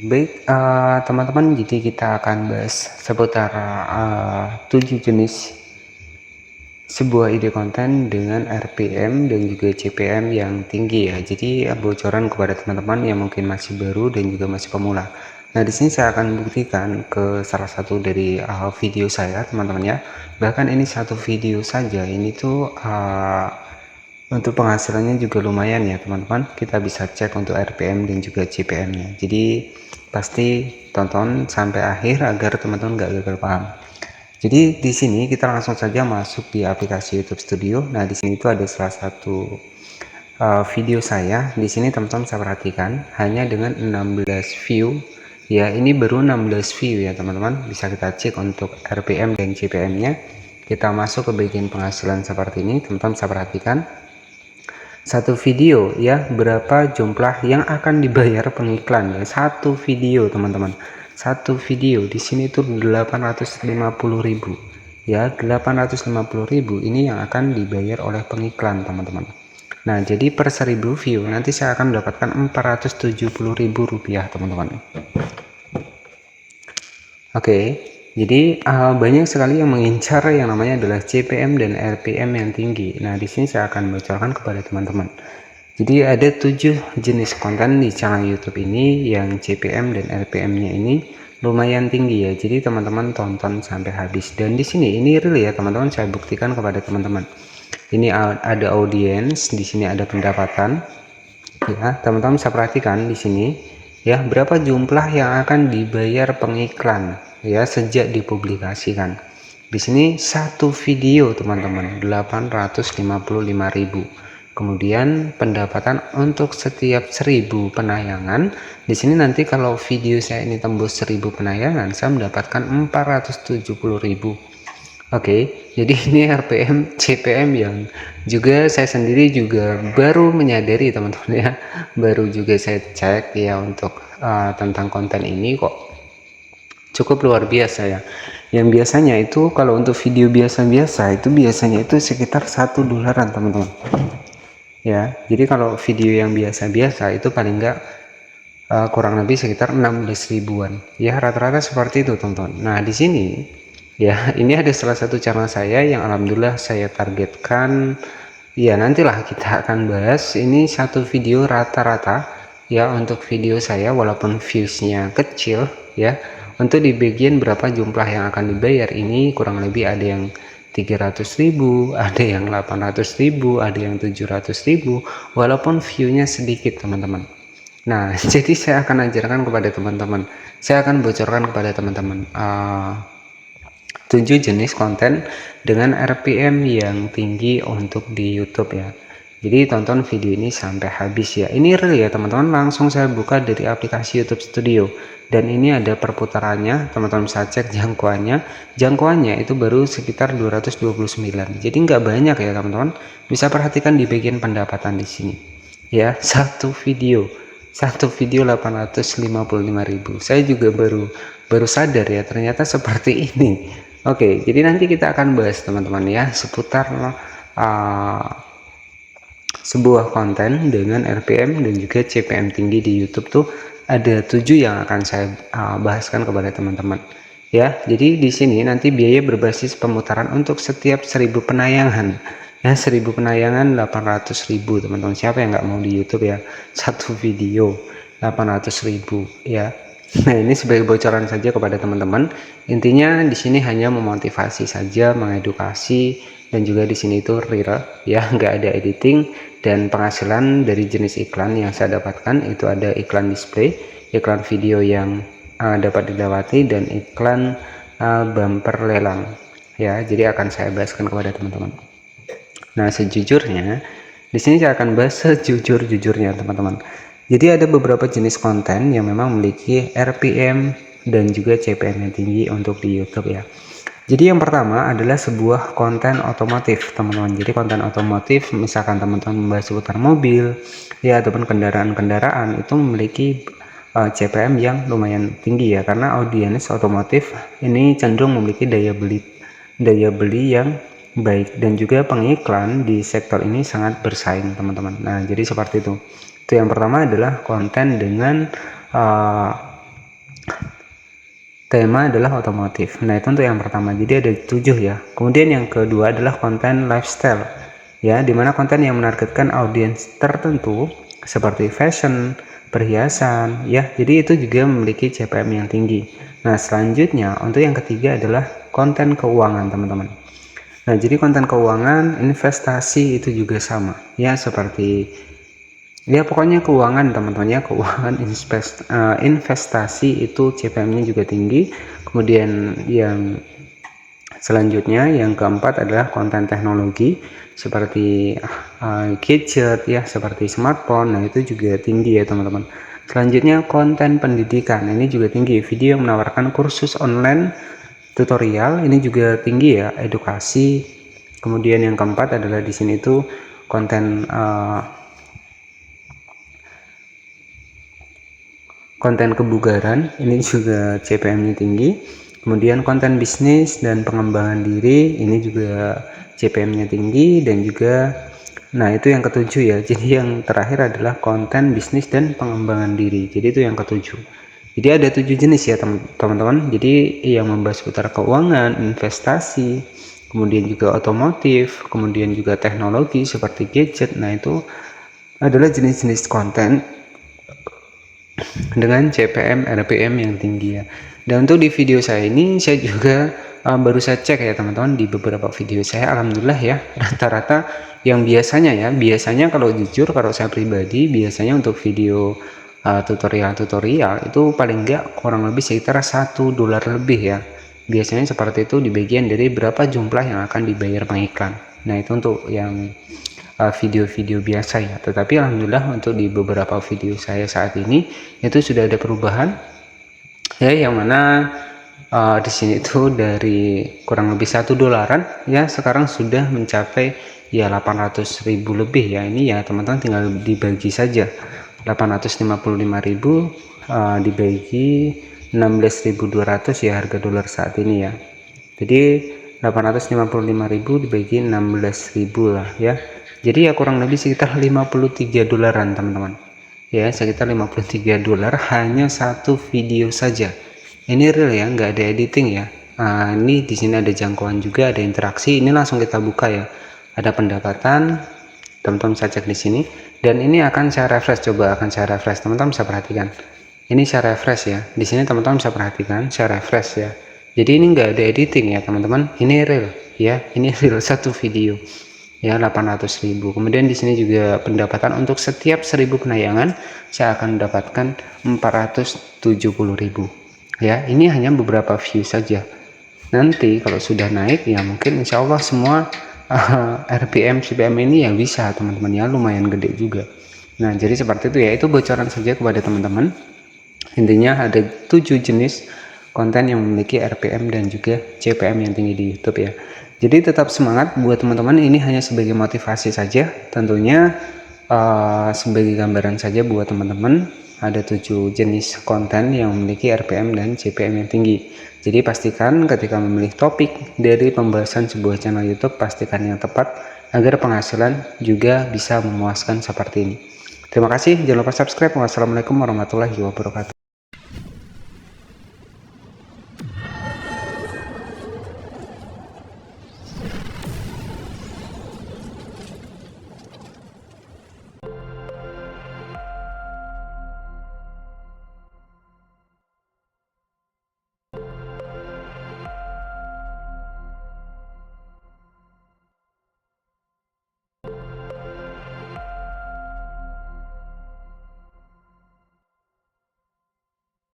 Baik, teman-teman, jadi kita akan bahas seputar 7 jenis sebuah ide konten dengan RPM dan juga CPM yang tinggi ya. Jadi bocoran kepada teman-teman yang mungkin masih baru dan juga masih pemula. Nah, di sini saya akan buktikan ke salah satu dari video saya, teman-teman ya. Bahkan ini satu video saja, ini tuh untuk penghasilannya juga lumayan ya teman-teman. Kita bisa cek untuk RPM dan juga CPM-nya. Jadi pasti tonton sampai akhir agar teman-teman nggak gagal paham. Jadi di sini kita langsung saja masuk di aplikasi YouTube Studio. Nah, di sini itu ada salah satu video saya. Di sini teman-teman bisa perhatikan hanya dengan 16 view. Ya, ini baru 16 view ya teman-teman. Bisa kita cek untuk RPM dan CPM-nya. Kita masuk ke bagian penghasilan seperti ini. Teman-teman bisa perhatikan satu video ya, berapa jumlah yang akan dibayar pengiklan ya. Satu video teman-teman, satu video di sini tuh 850.000 ya, 850.000 ini yang akan dibayar oleh pengiklan teman-teman. Nah, jadi per 1000 view nanti saya akan mendapatkan Rp470.000 teman-teman. Oke, jadi banyak sekali yang mengincar yang namanya adalah CPM dan RPM yang tinggi. Nah, di sini saya akan bocorkan kepada teman-teman. Jadi ada 7 jenis konten di channel YouTube ini yang CPM dan RPM-nya ini lumayan tinggi ya. Jadi teman-teman tonton sampai habis. Dan di sini ini real ya teman-teman, saya buktikan kepada teman-teman. Ini ada audiens, di sini ada pendapatan. Ya, teman-teman bisa perhatikan di sini ya, berapa jumlah yang akan dibayar pengiklan ya sejak dipublikasikan. Di sini satu video teman-teman 855.000. Kemudian pendapatan untuk setiap 1000 penayangan. Di sini nanti kalau video saya ini tembus 1000 penayangan, saya mendapatkan 470.000. Oke, jadi ini RPM CPM yang juga saya sendiri juga baru menyadari teman-teman ya, baru juga saya cek ya untuk tentang konten ini kok cukup luar biasa ya. Yang biasanya itu kalau untuk video biasa-biasa itu biasanya itu sekitar $1 teman-teman ya. Jadi kalau video yang biasa-biasa itu paling enggak kurang lebih sekitar 16 ribuan ya, rata-rata seperti itu teman-teman. Nah, di sini ya, ini ada salah satu channel saya yang alhamdulillah saya targetkan ya, nantilah kita akan bahas ini satu video rata-rata ya untuk video saya, walaupun viewsnya kecil ya, untuk di bagian berapa jumlah yang akan dibayar ini kurang lebih ada yang 300.000, ada yang 800.000, ada yang 700.000, walaupun viewnya sedikit teman-teman. Nah, jadi saya akan ajarkan kepada teman-teman, saya akan bocorkan kepada teman-teman 7 jenis konten dengan RPM yang tinggi untuk di YouTube ya. Jadi tonton video ini sampai habis ya. Ini real ya teman-teman, langsung saya buka dari aplikasi YouTube Studio. Dan ini ada perputarannya, teman-teman bisa cek jangkauannya. Jangkauannya itu baru sekitar 229. Jadi nggak banyak ya teman-teman. Bisa perhatikan di bagian pendapatan di sini. Ya, satu video 855.000. Saya juga baru sadar ya ternyata seperti ini. Oke, jadi nanti kita akan bahas teman-teman ya seputar sebuah konten dengan RPM dan juga CPM tinggi di YouTube tuh ada 7 yang akan saya bahaskan kepada teman-teman ya. Jadi di sini nanti biaya berbasis pemutaran untuk setiap 1000 penayangan ya, 1000 penayangan 800.000 teman-teman. Siapa yang nggak mau di YouTube ya, satu video 800.000 ya. Nah, ini sebagai bocoran saja kepada teman-teman. Intinya di sini hanya memotivasi saja, mengedukasi, dan juga di sini itu real ya, nggak ada editing. Dan penghasilan dari jenis iklan yang saya dapatkan itu ada iklan display, iklan video yang dapat dilewati, dan iklan bumper lelang ya. Jadi akan saya bahaskan kepada teman-teman. Nah, sejujurnya di sini saya akan bahas sejujur-jujurnya teman-teman. Jadi ada beberapa jenis konten yang memang memiliki RPM dan juga CPM yang tinggi untuk di YouTube ya. Jadi yang pertama adalah sebuah konten otomotif teman-teman. Jadi konten otomotif, misalkan teman-teman membahas seputar mobil ya ataupun kendaraan-kendaraan, itu memiliki CPM yang lumayan tinggi ya, karena audiens otomotif ini cenderung memiliki daya beli yang baik, dan juga pengiklan di sektor ini sangat bersaing teman-teman. Nah, jadi seperti itu. Itu yang pertama adalah konten dengan tema adalah otomotif. Nah, itu untuk yang pertama. Jadi ada 7 ya. Kemudian yang kedua adalah konten lifestyle. Ya, dimana konten yang menargetkan audiens tertentu seperti fashion, perhiasan, ya. Jadi itu juga memiliki CPM yang tinggi. Nah, selanjutnya untuk yang ketiga adalah konten keuangan, teman-teman. Nah, jadi konten keuangan, investasi itu juga sama. Ya, seperti ya pokoknya keuangan, teman-teman ya, keuangan, investasi itu CPM-nya juga tinggi. Kemudian yang selanjutnya yang keempat adalah konten teknologi seperti gadget ya, seperti smartphone. Nah, itu juga tinggi ya, teman-teman. Selanjutnya konten pendidikan, ini juga tinggi, video yang menawarkan kursus online, tutorial, ini juga tinggi ya, edukasi. Kemudian yang keempat adalah di sini tuh konten konten kebugaran, ini juga CPM-nya tinggi. Kemudian konten bisnis dan pengembangan diri, ini juga CPM-nya tinggi. Dan juga, nah itu yang ketujuh ya, jadi yang terakhir adalah konten bisnis dan pengembangan diri. Jadi itu yang ketujuh. Jadi ada 7 jenis ya, teman-teman. Jadi yang membahas seputar keuangan, investasi, kemudian juga otomotif, kemudian juga teknologi seperti gadget. Nah, itu adalah jenis-jenis konten dengan CPM RPM yang tinggi ya. Dan untuk di video saya ini saya juga baru saya cek ya, teman-teman, di beberapa video saya, alhamdulillah ya, rata-rata yang biasanya kalau jujur, kalau saya pribadi biasanya untuk video tutorial itu paling enggak kurang lebih sekitar $1 lebih ya. Biasanya seperti itu di bagian dari berapa jumlah yang akan dibayar pengiklan. Nah, itu untuk yang video-video biasa ya. Tetapi alhamdulillah untuk di beberapa video saya saat ini itu sudah ada perubahan ya, yang mana di sini tuh dari kurang lebih $1 ya, sekarang sudah mencapai ya 800.000 lebih ya. Ini ya, teman-teman, tinggal dibagi saja 855.000 dibagi 16.200 ya harga dolar saat ini ya. Jadi 855.000 dibagi 16.000 lah ya. Jadi ya kurang lebih sekitar $53, teman-teman. Ya, sekitar $53 hanya satu video saja. Ini real ya, nggak ada editing ya. Ini di sini ada jangkauan juga, ada interaksi. Ini langsung kita buka ya. Ada pendapatan, teman-teman bisa cek di sini. Dan ini akan saya refresh, coba akan saya refresh. Teman-teman bisa perhatikan. Ini saya refresh ya. Di sini teman-teman bisa perhatikan, saya refresh ya. Jadi ini nggak ada editing ya, teman-teman. Ini real ya. Ini real satu video. Ya, 800.000. Kemudian di sini juga pendapatan untuk setiap 1000 penayangan saya akan mendapatkan 470.000 ya. Ini hanya beberapa view saja. Nanti kalau sudah naik ya mungkin insya Allah semua RPM CPM ini ya bisa, teman-teman ya, lumayan gede juga. Nah, jadi seperti itu ya, itu bocoran saja kepada teman-teman. Intinya ada 7 jenis konten yang memiliki RPM dan juga CPM yang tinggi di YouTube ya. Jadi tetap semangat buat teman-teman, ini hanya sebagai motivasi saja, tentunya sebagai gambaran saja buat teman-teman. Ada 7 jenis konten yang memiliki RPM dan CPM yang tinggi. Jadi pastikan ketika memilih topik dari pembahasan sebuah channel YouTube, pastikan yang tepat agar penghasilan juga bisa memuaskan seperti ini. Terima kasih, jangan lupa subscribe. Wassalamualaikum warahmatullahi wabarakatuh.